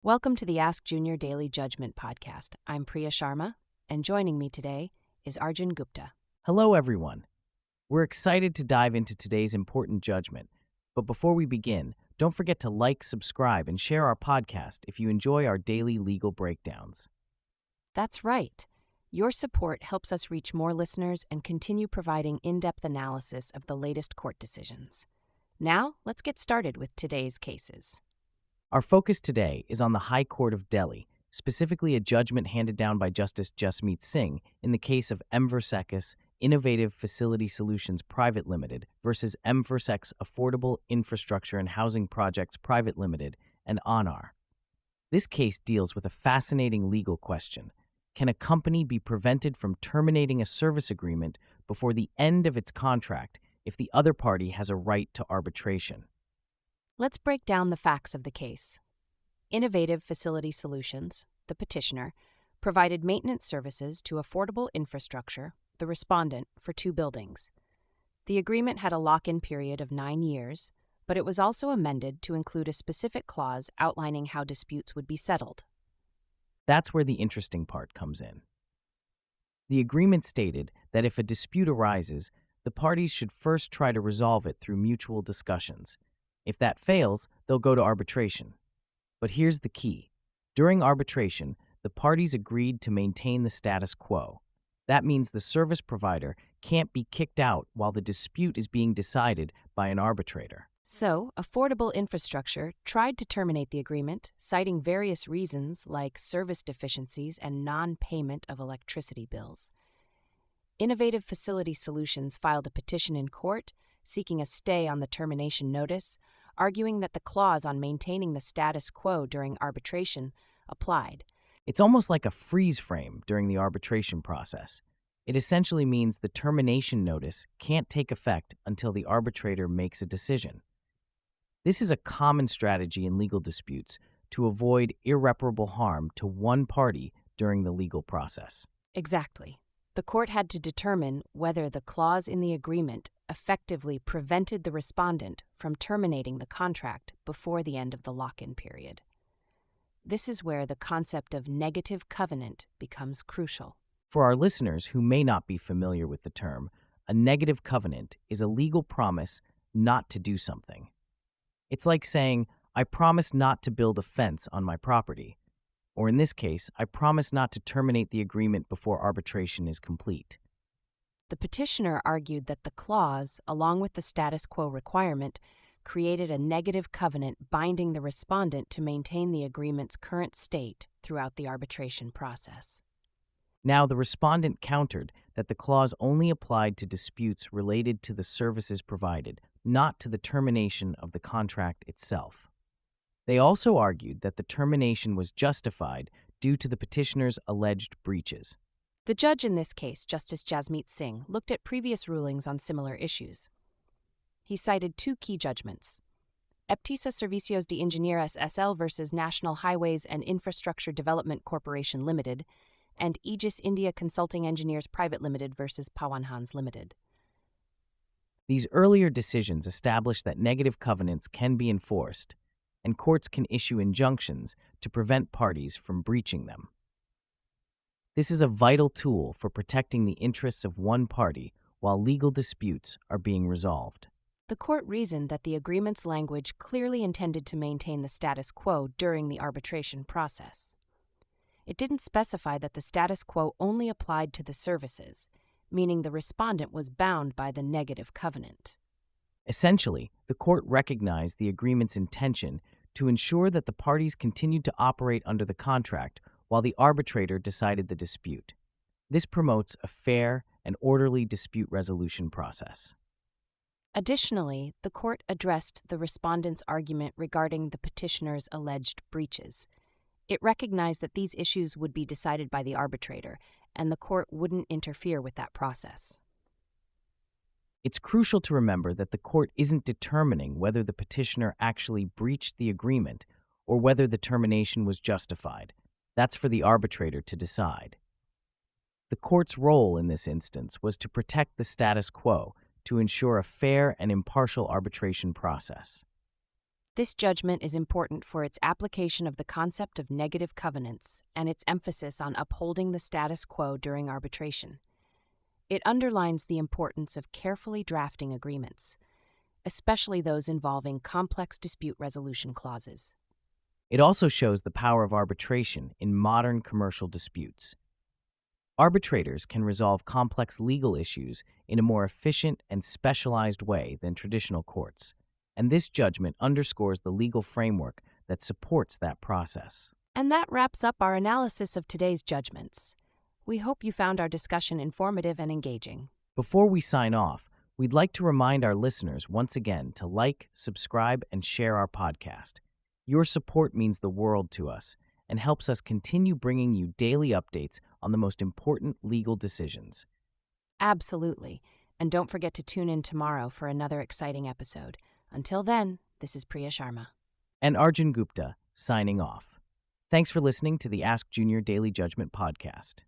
Welcome to the Ask Junior Daily Judgment podcast. I'm Priya Sharma, and joining me today is Arjun Gupta. Hello, everyone. We're excited to dive into today's important judgment. But before we begin, don't forget to like, subscribe, and share our podcast if you enjoy our daily legal breakdowns. That's right. Your support helps us reach more listeners and continue providing in-depth analysis of the latest court decisions. Now, let's get started with today's cases. Our focus today is on the High Court of Delhi, specifically a judgment handed down by Justice Jasmeet Singh in the case of M. Innovative Facility Solutions Private Limited versus M. Affordable Infrastructure and Housing Projects Private Limited and Anar. This case deals with a fascinating legal question. Can a company be prevented from terminating a service agreement before the end of its contract if the other party has a right to arbitration? Let's break down the facts of the case. Innovative Facility Solutions, the petitioner, provided maintenance services to Affordable Infrastructure, the respondent, for 2 buildings. The agreement had a lock-in period of 9 years, but it was also amended to include a specific clause outlining how disputes would be settled. That's where the interesting part comes in. The agreement stated that if a dispute arises, the parties should first try to resolve it through mutual discussions. If that fails, they'll go to arbitration. But here's the key. During arbitration, the parties agreed to maintain the status quo. That means the service provider can't be kicked out while the dispute is being decided by an arbitrator. So, Affordable Infrastructure tried to terminate the agreement, citing various reasons like service deficiencies and non-payment of electricity bills. Innovative Facility Solutions filed a petition in court seeking a stay on the termination notice, arguing that the clause on maintaining the status quo during arbitration applied. It's almost like a freeze frame during the arbitration process. It essentially means the termination notice can't take effect until the arbitrator makes a decision. This is a common strategy in legal disputes to avoid irreparable harm to one party during the legal process. Exactly. The court had to determine whether the clause in the agreement effectively prevented the respondent from terminating the contract before the end of the lock-in period. This is where the concept of negative covenant becomes crucial. For our listeners who may not be familiar with the term, a negative covenant is a legal promise not to do something. It's like saying, I promise not to build a fence on my property. Or in this case, I promise not to terminate the agreement before arbitration is complete. The petitioner argued that the clause, along with the status quo requirement, created a negative covenant binding the respondent to maintain the agreement's current state throughout the arbitration process. Now, the respondent countered that the clause only applied to disputes related to the services provided, not to the termination of the contract itself. They also argued that the termination was justified due to the petitioner's alleged breaches. The judge in this case, Justice Jasmeet Singh, looked at previous rulings on similar issues. He cited 2 key judgments: Eptisa Servicios de Ingenieras S.L. versus National Highways and Infrastructure Development Corporation Limited, and Aegis India Consulting Engineers Private Limited versus Pawan Hans Limited. These earlier decisions established that negative covenants can be enforced, and courts can issue injunctions to prevent parties from breaching them. This is a vital tool for protecting the interests of one party while legal disputes are being resolved. The court reasoned that the agreement's language clearly intended to maintain the status quo during the arbitration process. It didn't specify that the status quo only applied to the services, meaning the respondent was bound by the negative covenant. Essentially, the court recognized the agreement's intention to ensure that the parties continued to operate under the contract while the arbitrator decided the dispute. This promotes a fair and orderly dispute resolution process. Additionally, the court addressed the respondent's argument regarding the petitioner's alleged breaches. It recognized that these issues would be decided by the arbitrator, and the court wouldn't interfere with that process. It's crucial to remember that the court isn't determining whether the petitioner actually breached the agreement or whether the termination was justified. That's for the arbitrator to decide. The court's role in this instance was to protect the status quo to ensure a fair and impartial arbitration process. This judgment is important for its application of the concept of negative covenants and its emphasis on upholding the status quo during arbitration. It underlines the importance of carefully drafting agreements, especially those involving complex dispute resolution clauses. It also shows the power of arbitration in modern commercial disputes. Arbitrators can resolve complex legal issues in a more efficient and specialized way than traditional courts, and this judgment underscores the legal framework that supports that process. And that wraps up our analysis of today's judgments. We hope you found our discussion informative and engaging. Before we sign off, we'd like to remind our listeners once again to like, subscribe, and share our podcast. Your support means the world to us and helps us continue bringing you daily updates on the most important legal decisions. Absolutely. And don't forget to tune in tomorrow for another exciting episode. Until then, this is Priya Sharma. And Arjun Gupta, signing off. Thanks for listening to the Ask Junior Daily Judgment podcast.